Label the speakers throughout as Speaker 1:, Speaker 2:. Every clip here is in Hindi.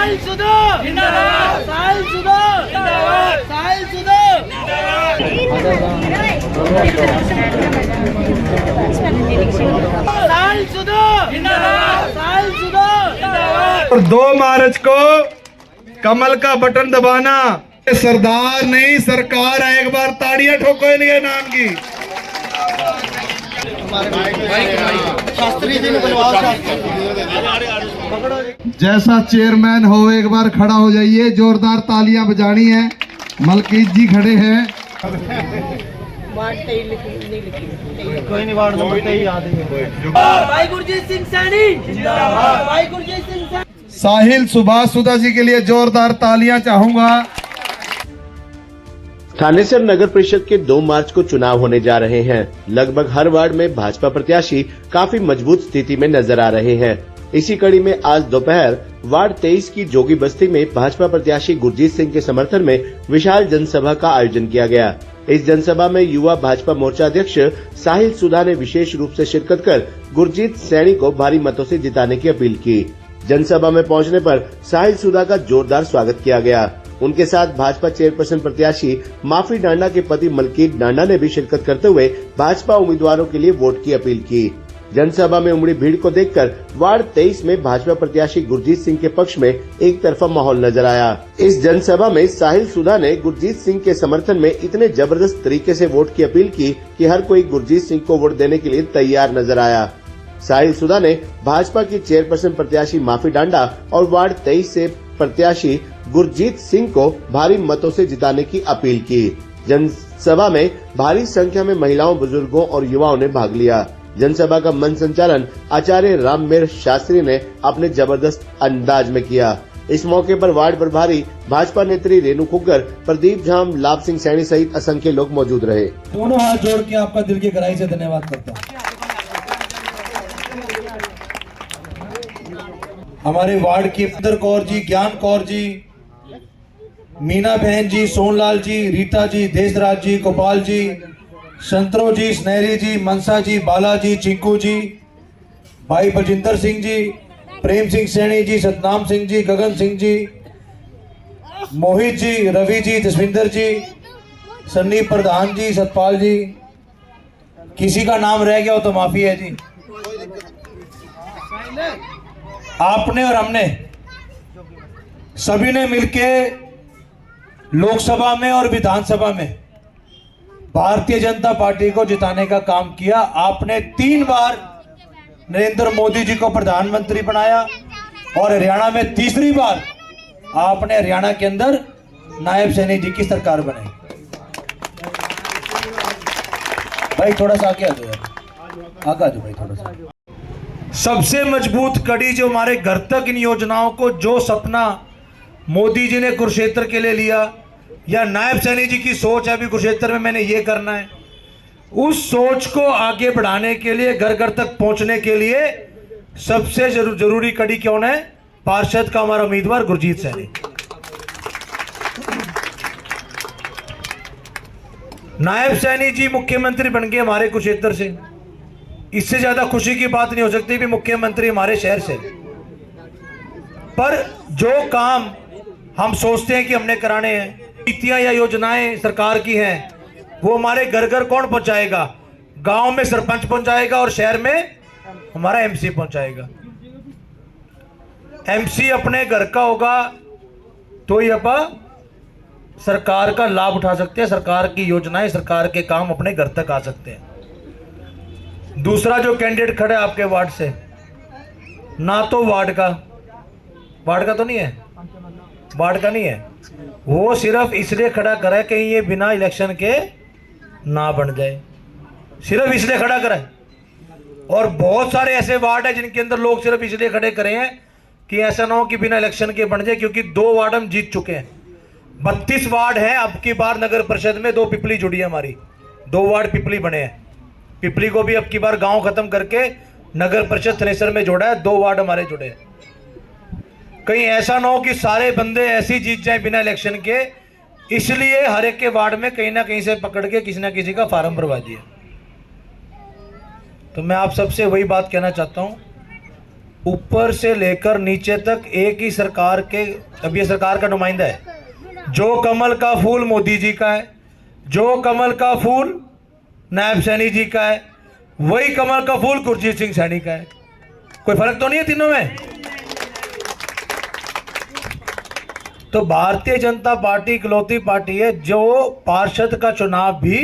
Speaker 1: साहिल सुधो जिंदाबाद, साहिल सुधो जिंदाबाद, साहिल सुधो साहिल सुधो जिंदाबाद, साहिल सुधो जिंदाबाद।
Speaker 2: और 2 मार्च को कमल का बटन दबाना। सरदार नहीं सरकार है, एक बार ताड़ियां ठोको इनके नाम की।
Speaker 1: शास्त्री जी ने बुलवाओ।
Speaker 2: जैसा चेयरमैन हो एक बार खड़ा हो जाइए, जोरदार तालियां बजानी है। मलकीत जी खड़े हैं।
Speaker 1: कोई नहीं, वार्ड नंबर 23 याद है। भाई गुरजीत सिंह सैनी जिंदाबाद, भाई गुरजीत सिंह सैनी।
Speaker 2: साहिल सुभाष सुधा जी के लिए जोरदार तालियां चाहूंगा।
Speaker 3: थानेसर नगर परिषद के 2 मार्च को चुनाव होने जा रहे हैं। लगभग हर वार्ड में भाजपा प्रत्याशी काफी मजबूत स्थिति में नजर आ रहे हैं। इसी कड़ी में आज दोपहर वार्ड 23 की जोगी बस्ती में भाजपा प्रत्याशी गुरजीत सिंह के समर्थन में विशाल जनसभा का आयोजन किया गया। इस जनसभा में युवा भाजपा मोर्चा अध्यक्ष साहिल सुधा ने विशेष रूप से शिरकत कर गुरजीत सैनी को भारी मतों से जिताने की अपील की। जनसभा में पहुंचने पर साहिल सुधा का जोरदार स्वागत किया गया। उनके साथ भाजपा चेयरपर्सन प्रत्याशी माफी डांडा के पति मलकीत डांडा ने भी शिरकत करते हुए भाजपा उम्मीदवारों के लिए वोट की अपील की। जनसभा में उमड़ी भीड़ को देखकर वार्ड 23 में भाजपा प्रत्याशी गुरजीत सिंह के पक्ष में एक तरफा माहौल नजर आया। इस जनसभा में साहिल सुधा ने गुरजीत सिंह के समर्थन में इतने जबरदस्त तरीके से वोट की अपील की कि हर कोई गुरजीत सिंह को वोट देने के लिए तैयार नजर आया। साहिल सुधा ने भाजपा की चेयरपर्सन प्रत्याशी माफी डांडा और वार्ड 23 से प्रत्याशी गुरजीत सिंह को भारी मतों से जिताने की अपील की। जनसभा में भारी संख्या में महिलाओं, बुजुर्गों और युवाओं ने भाग लिया। जनसभा का मंच संचालन आचार्य राममेर शास्त्री ने अपने जबरदस्त अंदाज में किया। इस मौके पर वार्ड प्रभारी भाजपा नेत्री रेणु खुग्गर, प्रदीप झाम, लाभ सिंह सैनी सहित असंख्य लोग मौजूद रहे।
Speaker 4: दोनों हाथ जोड़ के आपका दिल की गहराई से धन्यवाद करता हूँ। हमारे वार्ड की इंदर कौर जी, ज्ञान कौर जी, मीना बहन जी, सोनलाल जी, रीता जी, देशराज जी, गोपाल जी, संतरो जी, स्नेहरी जी, मनसा जी, बाला जी, चिंकू जी, भाई बलजिंदर सिंह जी, प्रेम सिंह सैनी जी, सतनाम सिंह जी, गगन सिंह जी, मोहित जी, रवि जी, जसविंदर जी, सन्नी प्रधान जी, सतपाल जी। किसी का नाम रह गया हो तो माफी है जी। आपने और हमने सभी ने मिलके लोकसभा में और विधानसभा में भारतीय जनता पार्टी को जिताने का काम किया। आपने 3 बार नरेंद्र मोदी जी को प्रधानमंत्री बनाया और हरियाणा में तीसरी बार आपने हरियाणा के अंदर नायब सैनी जी की सरकार बनाई। भाई थोड़ा सा आगे आ जाओ, आगे आ जाओ भाई थोड़ा सा। सबसे मजबूत कड़ी जो हमारे घर तक इन योजनाओं को, जो सपना मोदी जी ने कुरुक्षेत्र के लिए लिया या नायब सैनी जी की सोच है अभी कुरुक्षेत्र में मैंने ये करना है, उस सोच को आगे बढ़ाने के लिए, घर घर तक पहुंचने के लिए सबसे जरूरी कड़ी कौन है? पार्षद का हमारा उम्मीदवार गुरजीत सैनी। नायब सैनी जी मुख्यमंत्री बन गए हमारे कुरुक्षेत्र से। इससे ज्यादा खुशी की बात नहीं हो सकती भी मुख्यमंत्री हमारे शहर से। पर जो काम हम सोचते हैं कि हमने कराने हैं, नीतियां या योजनाएं सरकार की हैं, वो हमारे घर घर कौन पहुंचाएगा? गांव में सरपंच पहुंचाएगा और शहर में हमारा एमसी पहुंचाएगा। एमसी अपने घर का होगा तो ही अपन सरकार का लाभ उठा सकते हैं, सरकार की योजनाएं, सरकार के काम अपने घर तक आ सकते हैं। दूसरा जो कैंडिडेट खड़ा है आपके वार्ड से, ना तो वार्ड का तो नहीं है, वार्ड का नहीं है, वो सिर्फ इसलिए खड़ा करा है कहीं ये बिना इलेक्शन के ना बन जाए, सिर्फ इसलिए खड़ा करा है। और बहुत सारे ऐसे वार्ड है जिनके अंदर लोग सिर्फ इसलिए खड़े करे हैं कि ऐसा ना हो कि बिना इलेक्शन के बन जाए, क्योंकि 2 वार्ड हम जीत चुके हैं। 32 वार्ड है, अब की बार नगर परिषद में 2 पिपली जुड़ी है हमारी, 2 वार्ड पिपली बने हैं। पिपली को भी अब की बार गांव खत्म करके नगर परिषद थनेसर में जोड़ा है, 2 वार्ड हमारे जुड़े हैं। कहीं ऐसा ना हो कि सारे बंदे ऐसी जीत जाएं बिना इलेक्शन के, इसलिए हर एक के वार्ड में कहीं ना कहीं से पकड़ के किसी ना किसी का फार्म भरवा दिया। तो मैं आप सबसे वही बात कहना चाहता हूं ऊपर से लेकर नीचे तक एक ही सरकार के, अब ये सरकार का नुमाइंदा है। जो कमल का फूल मोदी जी का है, जो कमल का फूल नायब सैनी जी का है, वही कमल का फूल गुरजीत सिंह सैनी का है। कोई फर्क तो नहीं है तीनों में। तो भारतीय जनता पार्टी इकलौती पार्टी है जो पार्षद का चुनाव भी,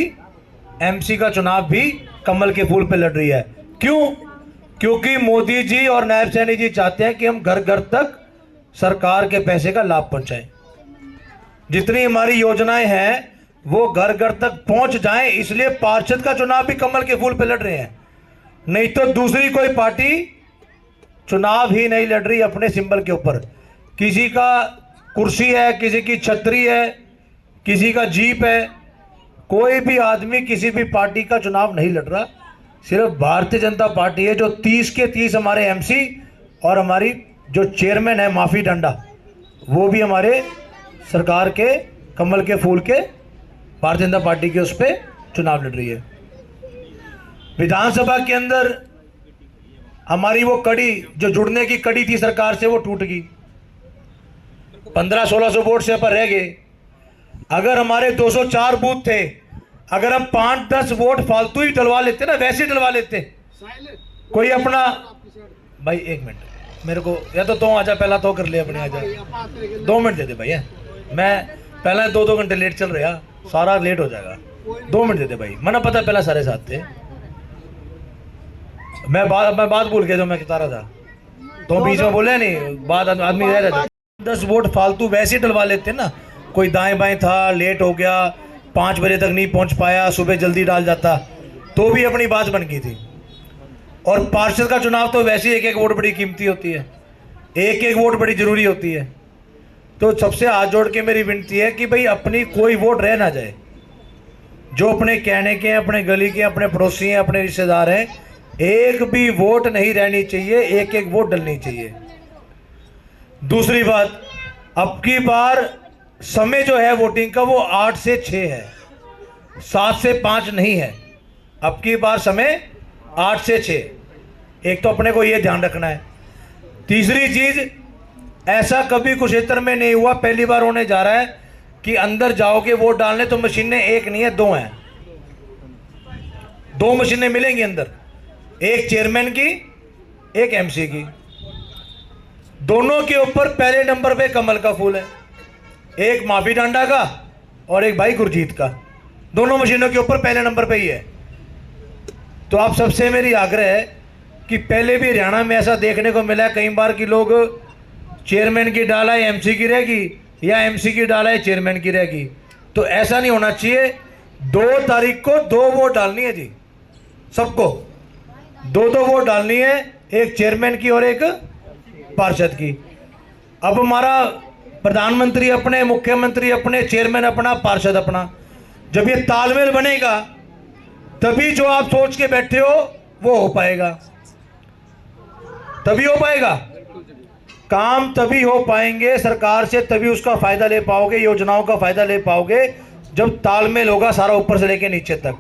Speaker 4: एमसी का चुनाव भी कमल के फूल पे लड़ रही है। क्यों? क्योंकि मोदी जी और नायब सैनी जी चाहते हैं कि हम घर घर तक सरकार के पैसे का लाभ पहुंचाएं। जितनी हमारी योजनाएं हैं वो घर घर तक पहुंच जाएं, इसलिए पार्षद का चुनाव भी कमल के फूल पे लड़ रहे हैं। नहीं तो दूसरी कोई पार्टी चुनाव ही नहीं लड़ रही अपने सिंबल के ऊपर। किसी का कुर्सी है, किसी की छतरी है, किसी का जीप है, कोई भी आदमी किसी भी पार्टी का चुनाव नहीं लड़ रहा। सिर्फ भारतीय जनता पार्टी है जो 30 के 30 हमारे एमसी और हमारी जो चेयरमैन है माफी डंडा, वो भी हमारे सरकार के कमल के फूल के भारतीय जनता पार्टी के उस पर चुनाव लड़ रही है। विधानसभा के अंदर हमारी वो कड़ी जो जुड़ने की कड़ी थी सरकार से, वो टूट गई। 1500-1600 वोट से पर रह गए। अगर हमारे 204 बूथ थे, अगर हम 5-10 वोट फालतू ही डलवा लेते ना, वैसे ही डलवा लेते, कोई अपना भाई 1 मिनट मेरे को, या तो आजा पहला तो कर ले अपने, आजा 2 मिनट दे दे भाई। मैं पहला 2-2 घंटे लेट चल रहा, सारा लेट हो जाएगा। 2 मिनट दे दे भाई, मना पता पहला सारे साथ थे। मैं बात भूल गया जो मैं बता रहा था, तो बीच में बोले नहीं, बात आदमी रह रहा था। 10 वोट फालतू वैसे ही डलवा लेते ना, कोई दाएं बाएं था, लेट हो गया, 5 बजे तक नहीं पहुंच पाया, सुबह जल्दी डाल जाता, तो भी अपनी बात बन गई थी। और पार्षद का चुनाव तो वैसे ही 1-1 वोट बड़ी कीमती होती है, 1-1 वोट बड़ी जरूरी होती है। तो सबसे हाथ जोड़ के मेरी विनती है कि भाई अपनी कोई वोट रह ना जाए। जो अपने कहने के हैं, अपने गली के, अपने पड़ोसी हैं, अपने रिश्तेदार हैं, एक भी वोट नहीं रहनी चाहिए, 1-1 वोट डलनी चाहिए। दूसरी बात, अब की बार समय जो है वोटिंग का वो 8 से 6 है, 7 से 5 नहीं है। अब की बार समय 8 से 6। एक तो अपने को ये ध्यान रखना है। तीसरी चीज, ऐसा कभी कुरुक्षेत्र में नहीं हुआ, पहली बार होने जा रहा है कि अंदर जाओगे वोट डालने तो मशीनें एक नहीं है, 2 हैं। 2 मशीनें मिलेंगी अंदर, एक चेयरमैन की, एक एमसी की। दोनों के ऊपर पहले नंबर पे कमल का फूल है, एक माफी डांडा का और एक भाई गुरजीत का। दोनों मशीनों के ऊपर पहले नंबर पे ही है। तो आप सबसे मेरी आग्रह है कि पहले भी हरियाणा में ऐसा देखने को मिला है कई बार कि लोग चेयरमैन की डाला है एमसी की रहेगी, या एमसी की डाला है चेयरमैन की रहेगी। तो ऐसा नहीं होना चाहिए। 2 तारीख को 2 वोट डालनी है जी, सबको 2-2 वोट डालनी है, एक चेयरमैन की और एक पार्षद की। अब हमारा प्रधानमंत्री अपने, मुख्यमंत्री अपने, चेयरमैन अपना, पार्षद अपना, जब ये तालमेल बनेगा तभी जो आप सोच के बैठे हो वो हो पाएगा, तभी हो पाएगा काम, तभी हो पाएंगे सरकार से, तभी उसका फायदा ले पाओगे, योजनाओं का फायदा ले पाओगे जब तालमेल होगा सारा ऊपर से लेके नीचे तक।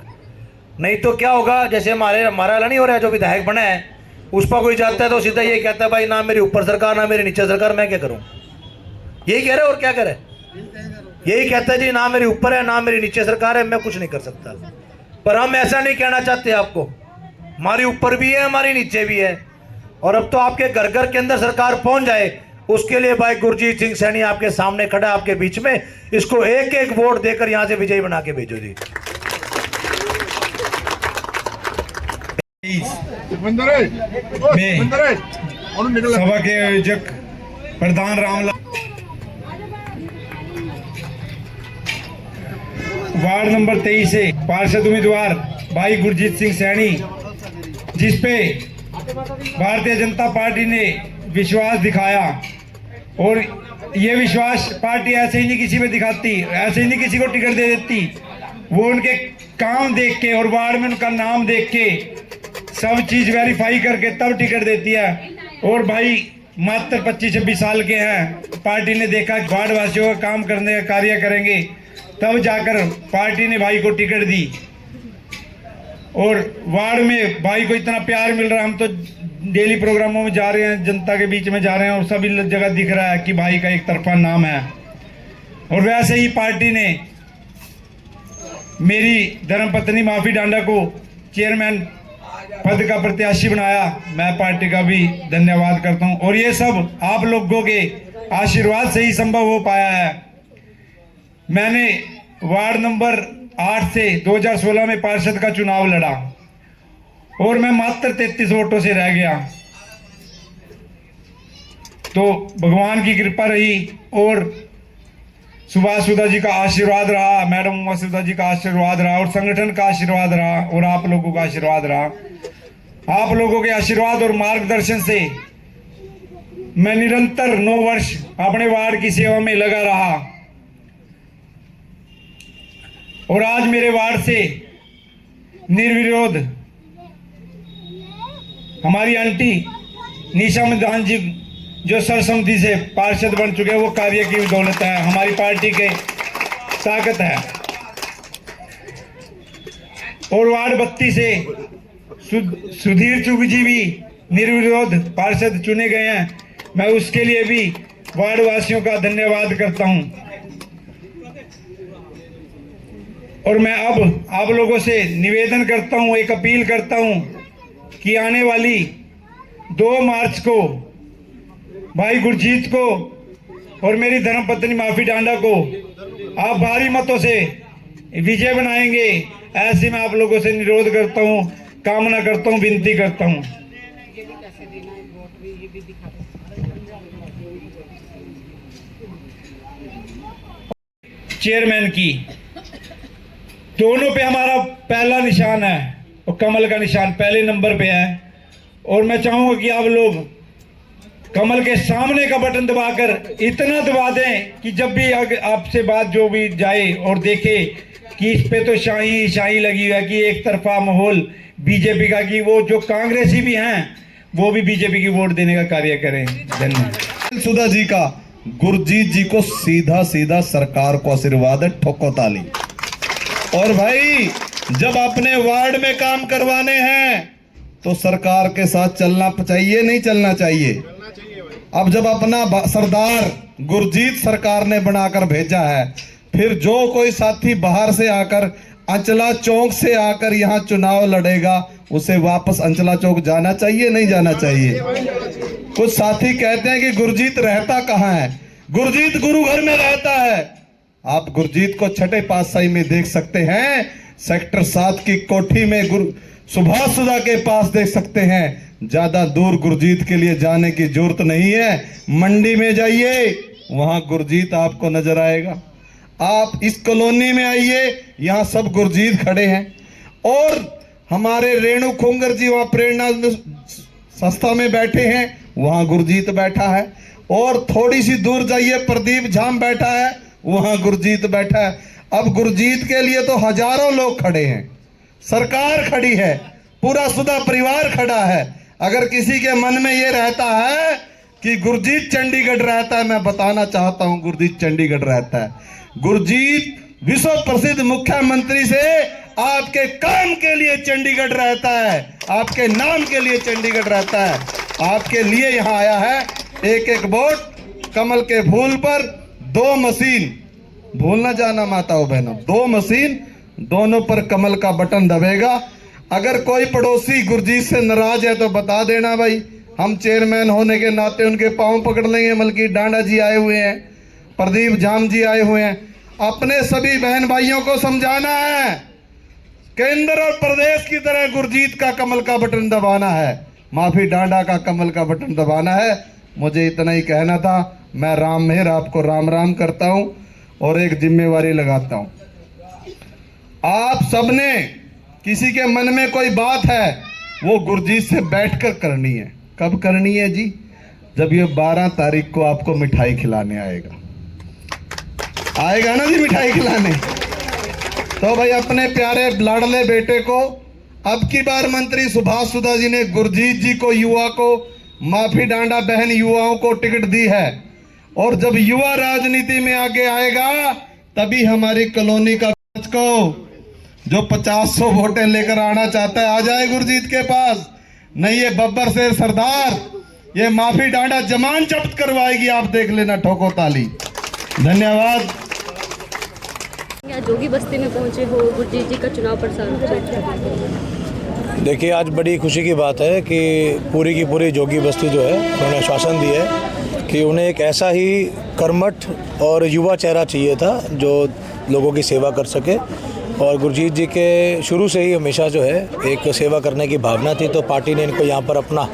Speaker 4: नहीं तो क्या होगा, जैसे हमारा वाला नहीं हो रहा है, जो विधायक बना है उस पर कोई जाता है तो सीधा ये कहता है भाई ना मेरी ऊपर सरकार ना मेरी नीचे सरकार, मैं क्या करूं। यही कह रहे और क्या करे, यही कहता है जी ना मेरी ऊपर है ना मेरी नीचे सरकार है, मैं कुछ नहीं कर सकता। पर हम ऐसा नहीं कहना चाहते आपको, हमारी ऊपर भी है हमारी नीचे भी है। और अब तो आपके घर घर के अंदर सरकार पहुंच जाए, उसके लिए भाई गुरजीत सिंह सैनी आपके सामने खड़ा है, आपके बीच में, इसको 1-1 वोट देकर यहां से विजयी बना के भेजो जी।
Speaker 2: सभा के आयोजक प्रधान रामलाल, वार्ड नंबर 23 से पार्षद उम्मीदवार भाई गुरजीत सिंह सैनी, जिसपे भारतीय जनता पार्टी ने विश्वास दिखाया, और ये विश्वास पार्टी ऐसे ही नहीं किसी पे दिखाती, ऐसे ही नहीं किसी को टिकट दे देती। वो उनके काम देख के और वार्ड में उनका नाम देख के सब चीज वेरीफाई करके तब टिकट देती है। और भाई मात्र 25-26 साल के हैं, पार्टी ने देखा वार्ड वासियों का काम करने का कार्य करेंगे, तब जाकर पार्टी ने भाई को टिकट दी। और वार्ड में भाई को इतना प्यार मिल रहा, हम तो डेली प्रोग्रामों में जा रहे हैं, जनता के बीच में जा रहे हैं और सभी जगह दिख रहा है कि भाई का एक तरफा नाम है। और वैसे ही पार्टी ने मेरी धर्मपत्नी माफी डांडा को चेयरमैन पद का प्रत्याशी बनाया। मैं पार्टी का भी धन्यवाद करता हूं और ये सब आप लोगों के आशीर्वाद से ही संभव हो पाया है। मैंने वार्ड नंबर 8 से 2016 में पार्षद का चुनाव लड़ा और मैं मात्र 33 वोटों से रह गया। तो भगवान की कृपा रही और सुभाष सुधा जी का आशीर्वाद रहा, मैडम उमा सुधा जी का आशीर्वाद रहा और संगठन का आशीर्वाद रहा और आप लोगों का आशीर्वाद रहा। आप लोगों के आशीर्वाद और मार्गदर्शन से मैं निरंतर 9 वर्ष अपने वार्ड की सेवा में लगा रहा और आज मेरे वार्ड से निर्विरोध हमारी आंटी निशा मैदान जी जो सर्वसम्मति से पार्षद बन चुके हैं, वो कार्य की बदौलत है, हमारी पार्टी के ताकत है। और वार्ड 32 से सुधीर चुग जी भी निर्विरोध पार्षद चुने गए हैं। मैं उसके लिए भी वार्ड वासियों का धन्यवाद करता हूं। और मैं अब आप लोगों से निवेदन करता हूं, एक अपील करता हूं कि आने वाली 2 मार्च को भाई गुरजीत को और मेरी धर्मपत्नी माफी डांडा को आप भारी मतों से विजय बनाएंगे, ऐसे मैं आप लोगों से निरोध करता हूं, कामना करता हूं, विनती करता हूं। चेयरमैन की दोनों पे हमारा पहला निशान है और कमल का निशान पहले नंबर पे है। और मैं चाहूंगा कि आप लोग कमल के सामने का बटन दबाकर इतना दबा दें कि जब भी आपसे बात जो भी जाए और देखे कि इस पे तो शाही शाही लगी हुई है कि एक तरफा माहौल बीजेपी का, कि वो जो कांग्रेसी भी हैं वो भी बीजेपी की वोट देने का कार्य करें। धन्यवाद।
Speaker 5: सुधा जी का गुरजीत जी को सीधा सीधा सरकार को आशीर्वाद है, ठोको ताली। और भाई जब अपने वार्ड में काम करवाने हैं तो सरकार के साथ चलना चाहिए, नहीं चलना चाहिए। अब जब अपना सरदार गुरजीत सरकार ने बनाकर भेजा है, फिर जो कोई साथी बाहर से आकर अंचला चौक से आकर यहाँ चुनाव लड़ेगा उसे वापस अंचला चौक जाना चाहिए, नहीं जाना चाहिए। कुछ साथी कहते हैं कि गुरजीत रहता कहाँ है, गुरजीत गुरु घर में रहता है। आप गुरजीत को छठे पातशाही में देख सकते हैं, सेक्टर 7 की कोठी में सुभाष सुधा के पास देख सकते हैं। ज्यादा दूर गुरजीत के लिए जाने की जरूरत नहीं है, मंडी में जाइए, वहां गुरजीत आपको नजर आएगा। आप इस कॉलोनी में आइए, यहाँ सब गुरजीत खड़े हैं। और हमारे रेणु खोंगर जी वहां प्रेरणा संस्था में बैठे हैं, वहां गुरजीत बैठा है। और थोड़ी सी दूर जाइए, प्रदीप झाम बैठा है, वहां गुरजीत बैठा है। अब गुरजीत के लिए तो हजारों लोग खड़े हैं, सरकार खड़ी है, पूरा सुधा परिवार खड़ा है। अगर किसी के मन में ये रहता है कि गुरजीत चंडीगढ़ रहता है, मैं बताना चाहता हूं गुरजीत चंडीगढ़ रहता है। गुरजीत विश्व प्रसिद्ध मुख्यमंत्री से आपके काम के लिए चंडीगढ़ रहता है, आपके नाम के लिए चंडीगढ़ रहता है, आपके लिए यहां आया है। एक एक वोट कमल के फूल पर 2 मशीन, भूलना जाना माताओं बहनों, 2 मशीन, दोनों पर कमल का बटन दबेगा। अगर कोई पड़ोसी गुरजीत से नाराज है तो बता देना भाई, हम चेयरमैन होने के नाते उनके पांव पकड़ लेंगे। मलकी डांडा जी आए हुए हैं, प्रदीप झाम जी आए हुए हैं। अपने सभी बहन भाइयों को समझाना है, केंद्र और प्रदेश की तरह गुरजीत का कमल का बटन दबाना है, माफी डांडा का कमल का बटन दबाना है। मुझे इतना ही कहना था। मैं राम मेहर आपको राम राम करता हूं और एक जिम्मेवारी लगाता हूं। आप सबने किसी के मन में कोई बात है वो गुरजीत से बैठकर करनी है। कब करनी है जी? जब ये 12 तारीख को आपको मिठाई खिलाने आएगा ना जी, मिठाई खिलाने। तो भाई अपने प्यारे लाडले बेटे को अब की बार मंत्री सुभाष सुधा जी ने गुरजीत जी को, युवा को, माफी डांडा बहन युवाओं को टिकट दी है। और जब युवा राजनीति में आगे आएगा तभी हमारी कॉलोनी का को जो 500 वोटें लेकर आना चाहता है आ जाए गुरजीत के पास। नहीं ये बब्बर शेर सरदार, ये माफी डांडा जमान जब्त करवाएगी, आप देख लेना, ठोको ताली। धन्यवाद।
Speaker 6: यहाँ जोगी बस्ती में पहुंचे हो, गुरजीत जी का चुनाव प्रचार।
Speaker 4: देखिए, आज बड़ी खुशी की बात है कि पूरी की पूरी जोगी बस्ती जो है उन्होंने आश्वासन दिया है कि उन्हें एक ऐसा ही कर्मठ और युवा चेहरा चाहिए था जो लोगों की सेवा कर सके। और गुरजीत जी के शुरू से ही हमेशा जो है एक सेवा करने की भावना थी, तो पार्टी ने इनको यहाँ पर अपना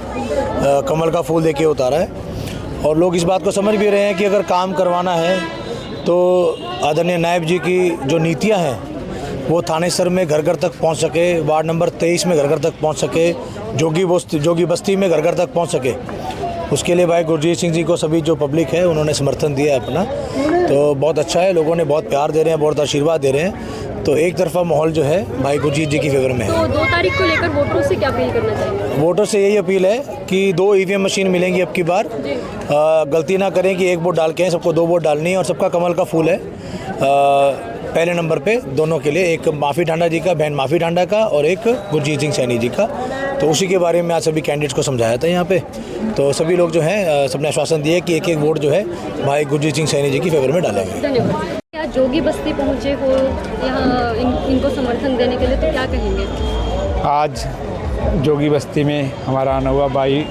Speaker 4: कमल का फूल देके उतारा है। और लोग इस बात को समझ भी रहे हैं कि अगर काम करवाना है तो आदरणीय नायब जी की जो नीतियाँ हैं वो थाने सर में घर घर तक पहुंच सके, वार्ड नंबर 23 में घर घर तक पहुंच सके, जोगी बस्ती में घर घर तक पहुंच सके। उसके लिए भाई गुरजीत सिंह जी को सभी जो पब्लिक है उन्होंने समर्थन दिया है अपना, तो बहुत अच्छा है। लोगों ने बहुत प्यार दे रहे हैं, बहुत आशीर्वाद दे रहे हैं, तो एक तरफा माहौल जो है भाई गुरजीत जी की फेवर में है।
Speaker 6: तो 2 तारीख को लेकर वोटरों से क्या अपील करना चाहिए?
Speaker 4: वोटर से यही अपील है कि 2 ईवीएम मशीन मिलेंगी अब की बार। गलती ना करें कि 1 वोट डाल के, सबको 2 वोट डालनी है, और सबका कमल का फूल है पहले नंबर पे दोनों के लिए, एक माफ़ी ढांडा जी का, बहन माफ़ी ढांडा का, और एक गुरजीत सिंह सैनी जी का। तो उसी के बारे में आज सभी कैंडिडेट्स को समझाया था यहाँ पे, तो सभी लोग जो हैं सबने आश्वासन दिए कि 1-1 वोट जो है भाई गुरजीत सिंह सैनी जी की फेवर में डालेंगे।
Speaker 6: धन्यवाद। क्या जोगी बस्ती पहुँचे हो यहाँ इनको समर्थन देने के लिए, तो क्या कहेंगे?
Speaker 2: आज जोगी बस्ती में हमारा आना हुआ भाई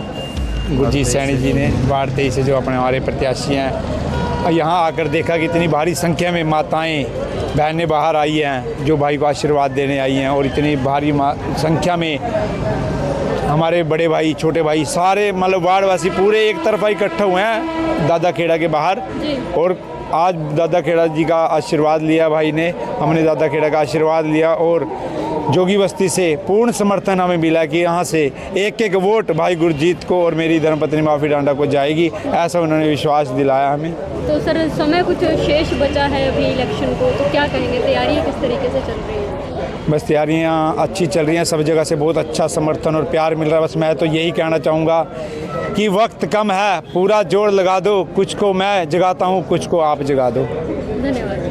Speaker 2: गुरजीत सैनी जी ने, वार्ड 23 से जो अपने हमारे प्रत्याशी हैं, यहाँ आकर देखा कि इतनी भारी संख्या में माताएं बहनें बाहर आई हैं जो भाई को आशीर्वाद देने आई हैं, और इतनी भारी संख्या में हमारे बड़े भाई, छोटे भाई, सारे मतलब वार्डवासी पूरे एक तरफा इकट्ठे हुए हैं दादा खेड़ा के बाहर। और आज दादा खेड़ा जी का आशीर्वाद लिया भाई ने, हमने दादा खेड़ा का आशीर्वाद लिया, और जोगी बस्ती से पूर्ण समर्थन हमें मिला कि यहाँ से 1-1 वोट भाई गुरजीत को और मेरी धर्मपत्नी माफी डांडा को जाएगी, ऐसा उन्होंने विश्वास दिलाया हमें।
Speaker 6: तो सर, समय कुछ शेष बचा है अभी इलेक्शन को, तो क्या कहेंगे, तैयारियाँ किस तरीके से चल रही हैं?
Speaker 2: बस तैयारियाँ अच्छी चल रही हैं, सब जगह से बहुत अच्छा समर्थन और प्यार मिल रहा है। बस मैं तो यही कहना चाहूँगा कि वक्त कम है, पूरा जोर लगा दो, कुछ को मैं जगाता हूँ, कुछ को आप जगा दो।
Speaker 6: धन्यवाद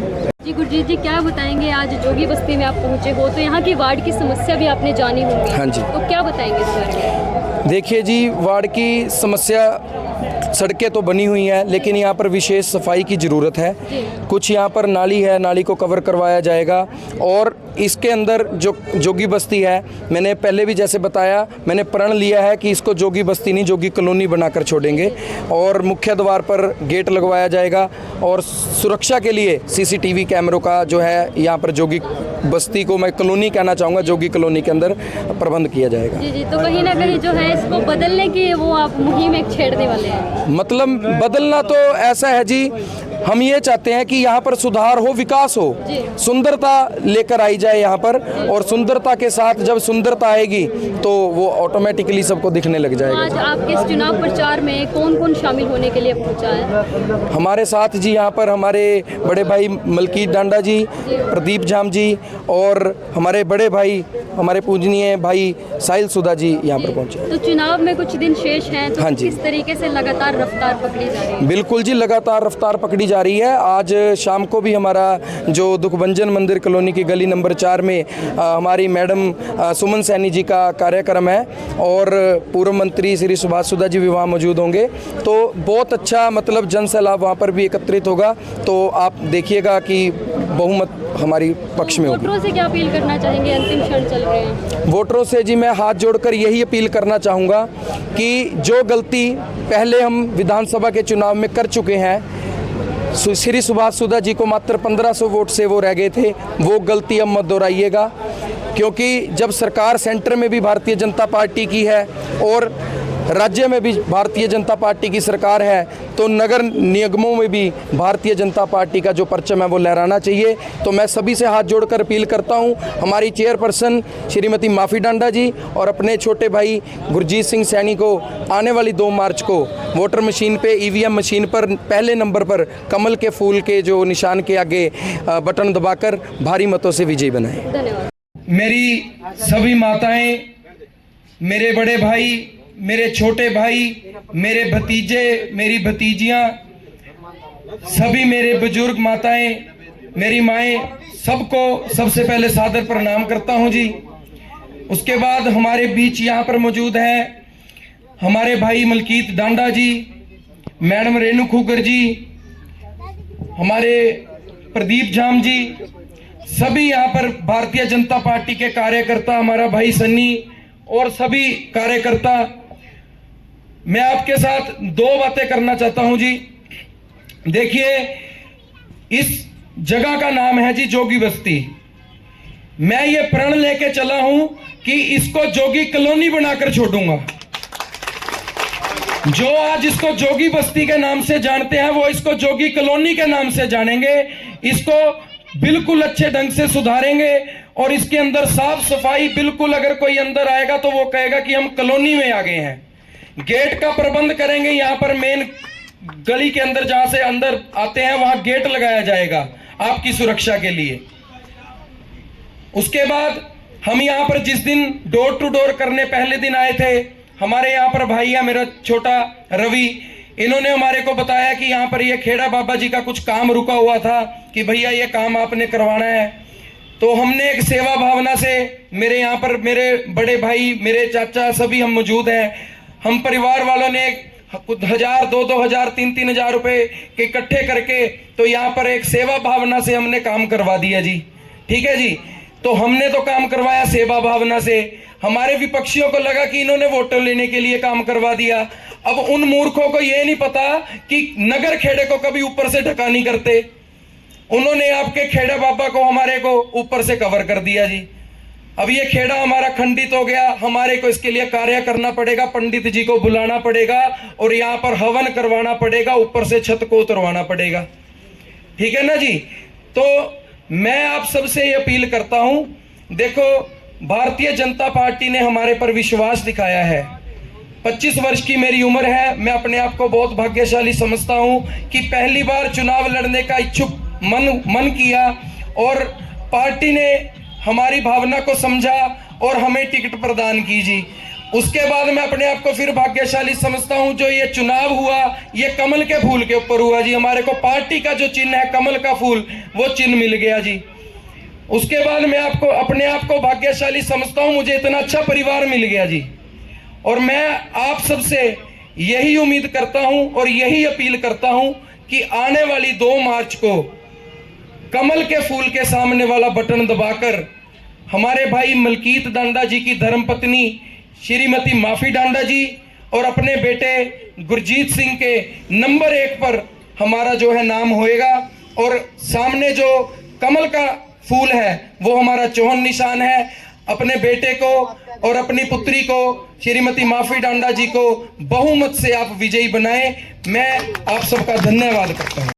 Speaker 6: जी। गुरजीत जी, क्या बताएंगे, आज जोगी बस्ती में आप पहुंचे हो तो यहाँ की वार्ड की समस्या भी आपने जानी होंगी।
Speaker 7: हाँ जी।
Speaker 6: तो क्या बताएंगे इस बारे में?
Speaker 7: देखिए जी, वार्ड की समस्या, सड़कें तो बनी हुई हैं लेकिन यहाँ पर विशेष सफाई की ज़रूरत है। कुछ यहाँ पर नाली है, नाली को कवर करवाया जाएगा। और इसके अंदर जो जोगी बस्ती है, मैंने पहले भी जैसे बताया, मैंने प्रण लिया है कि इसको जोगी बस्ती नहीं जोगी कॉलोनी बनाकर छोड़ेंगे। और मुख्य द्वार पर गेट लगवाया जाएगा, और सुरक्षा के लिए सीसीटीवी कैमरों का जो है यहाँ पर जोगी बस्ती को, मैं कॉलोनी कहना चाहूँगा, जोगी कॉलोनी के अंदर प्रबंध किया जाएगा।
Speaker 6: जी। तो कहीं ना कहीं जो है इसको बदलने की वो आप मुहिम एक छेड़ने वाले हैं।
Speaker 7: मतलब बदलना तो ऐसा है जी, हम ये चाहते हैं कि यहाँ पर सुधार हो, विकास हो, सुंदरता लेकर आई जाए यहाँ पर, और सुंदरता के साथ जब सुंदरता आएगी तो वो ऑटोमेटिकली सबको दिखने लग जाएगा।
Speaker 6: आज आपके इस चुनाव प्रचार में कौन कौन शामिल होने के लिए पहुंचा है?
Speaker 7: हमारे साथ जी यहाँ पर हमारे बड़े भाई मलकीत डांडा जी, प्रदीप झाम जी, और हमारे बड़े भाई, हमारे पूजनीय भाई साहिल सुधा जी यहाँ पर पहुँचे।
Speaker 6: तो चुनाव में कुछ दिन शेष हैं, तो
Speaker 7: हाँ जी।
Speaker 6: किस तरीके से लगातार रफ्तार पकड़ी जा रही है?
Speaker 7: बिल्कुल जी, लगातार रफ्तार पकड़ी जा रही है। आज शाम को भी हमारा जो दुखभंजन मंदिर कॉलोनी की गली नंबर 4 में हमारी मैडम सुमन सैनी जी का कार्यक्रम है, और पूर्व मंत्री श्री सुभाष सुधा जी भी वहाँ मौजूद होंगे। तो बहुत अच्छा मतलब जन सैलाब वहाँ पर भी एकत्रित होगा, तो आप देखिएगा कि बहुमत हमारी पक्ष में होगी।
Speaker 6: वोटरों से क्या अपील करना चाहेंगे, अंतिम क्षण चल रहे हैं?
Speaker 7: वोटरों से जी मैं हाथ जोड़कर यही अपील करना चाहूँगा कि जो गलती पहले हम विधानसभा के चुनाव में कर चुके हैं, श्री सुभाष सुधा जी को मात्र 1500 वोट से वो रह गए थे, वो गलती अब मत दोहराइएगा। क्योंकि जब सरकार सेंटर में भी भारतीय जनता पार्टी की है और राज्य में भी भारतीय जनता पार्टी की सरकार है, तो नगर निगमों में भी भारतीय जनता पार्टी का जो परचम है वो लहराना चाहिए। तो मैं सभी से हाथ जोड़कर अपील करता हूं, हमारी चेयरपर्सन श्रीमती माफी डांडा जी और अपने छोटे भाई गुरजीत सिंह सैनी को आने वाली 2 मार्च को वोटर मशीन पे, ईवीएम मशीन पर पहले नंबर पर कमल के फूल के जो निशान के आगे बटन दबाकर भारी मतों से विजयी बनाएं।
Speaker 6: धन्यवाद।
Speaker 7: मेरी सभी माताएं, मेरे बड़े भाई, मेरे छोटे भाई, मेरे भतीजे, मेरी भतीजियां, सभी मेरे बुजुर्ग माताएं, मेरी माएं, सबको सबसे पहले सादर प्रणाम करता हूं जी। उसके बाद हमारे बीच यहाँ पर मौजूद हैं हमारे भाई मलकीत डांडा जी, मैडम रेणु खुगर जी, हमारे प्रदीप जाम जी, सभी यहाँ पर भारतीय जनता पार्टी के कार्यकर्ता, हमारा भाई सन्नी और सभी कार्यकर्ता। मैं आपके साथ दो बातें करना चाहता हूं जी। देखिए, इस जगह का नाम है जी जोगी बस्ती। मैं ये प्रण लेके चला हूं कि इसको जोगी कॉलोनी बनाकर छोड़ूंगा। जो आज इसको जोगी बस्ती के नाम से जानते हैं वो इसको जोगी कॉलोनी के नाम से जानेंगे। इसको बिल्कुल अच्छे ढंग से सुधारेंगे और इसके अंदर साफ सफाई, बिल्कुल अगर कोई अंदर आएगा तो वो कहेगा कि हम कॉलोनी में आ गए हैं। गेट का प्रबंध करेंगे, यहां पर मेन गली के अंदर जहां से अंदर आते हैं वहां गेट लगाया जाएगा आपकी सुरक्षा के लिए। उसके बाद हम यहां पर जिस दिन डोर टू डोर करने पहले दिन आए थे, हमारे यहाँ पर भाई है मेरा छोटा रवि, इन्होंने हमारे को बताया कि यहाँ पर ये खेड़ा बाबा जी का कुछ काम रुका हुआ था कि भैया ये काम आपने करवाना है। तो हमने एक सेवा भावना से, मेरे यहाँ पर मेरे बड़े भाई, मेरे चाचा, सभी हम मौजूद हैं। हम परिवार वालों ने 1000, 2-2 3-3 हजार रुपए के इकट्ठे करके तो यहाँ पर एक सेवा भावना से हमने काम करवा दिया जी। ठीक है जी, तो हमने तो काम करवाया सेवा भावना से। हमारे विपक्षियों को लगा कि इन्होंने वोटर लेने के लिए काम करवा दिया। अब उन मूर्खों को यह नहीं पता कि नगर खेड़े को कभी ऊपर से ढका नहीं करते। उन्होंने आपके खेड़ा बाबा को, हमारे को ऊपर से कवर कर दिया जी। अब ये खेड़ा हमारा खंडित हो गया, हमारे को इसके लिए कार्य करना पड़ेगा, पंडित जी को बुलाना पड़ेगा और यहाँ पर हवन करवाना पड़ेगा, ऊपर से छत को उतरवाना पड़ेगा। ठीक है ना जी। तो मैं आप सबसे ये अपील करता हूं, देखो भारतीय जनता पार्टी ने हमारे पर विश्वास दिखाया है। 25 वर्ष की मेरी उम्र है, मैं अपने आप को बहुत भाग्यशाली समझता हूं कि पहली बार चुनाव लड़ने का इच्छुक मन किया और पार्टी ने हमारी भावना को समझा और हमें टिकट प्रदान की जी। उसके बाद मैं अपने आप को फिर भाग्यशाली समझता हूं, जो ये चुनाव हुआ ये कमल के फूल के ऊपर हुआ जी। हमारे को पार्टी का जो चिन्ह है कमल का फूल, वो चिन्ह मिल गया जी। उसके बाद मैं आपको अपने आप को भाग्यशाली समझता हूं, मुझे इतना अच्छा परिवार मिल गया जी। और मैं आप सबसे यही उम्मीद करता हूं और यही अपील करता हूं कि आने वाली 2 मार्च को कमल के फूल के सामने वाला बटन दबाकर हमारे भाई मलकीत डांडा जी की धर्मपत्नी श्रीमती माफी डांडा जी और अपने बेटे गुरजीत सिंह के नंबर 1 पर हमारा जो है नाम होएगा और सामने जो कमल का फूल है वो हमारा चौहन निशान है। अपने बेटे को और अपनी पुत्री को श्रीमती माफी डांडा जी को बहुमत से आप विजयी बनाएं। मैं आप सबका धन्यवाद करता हूं।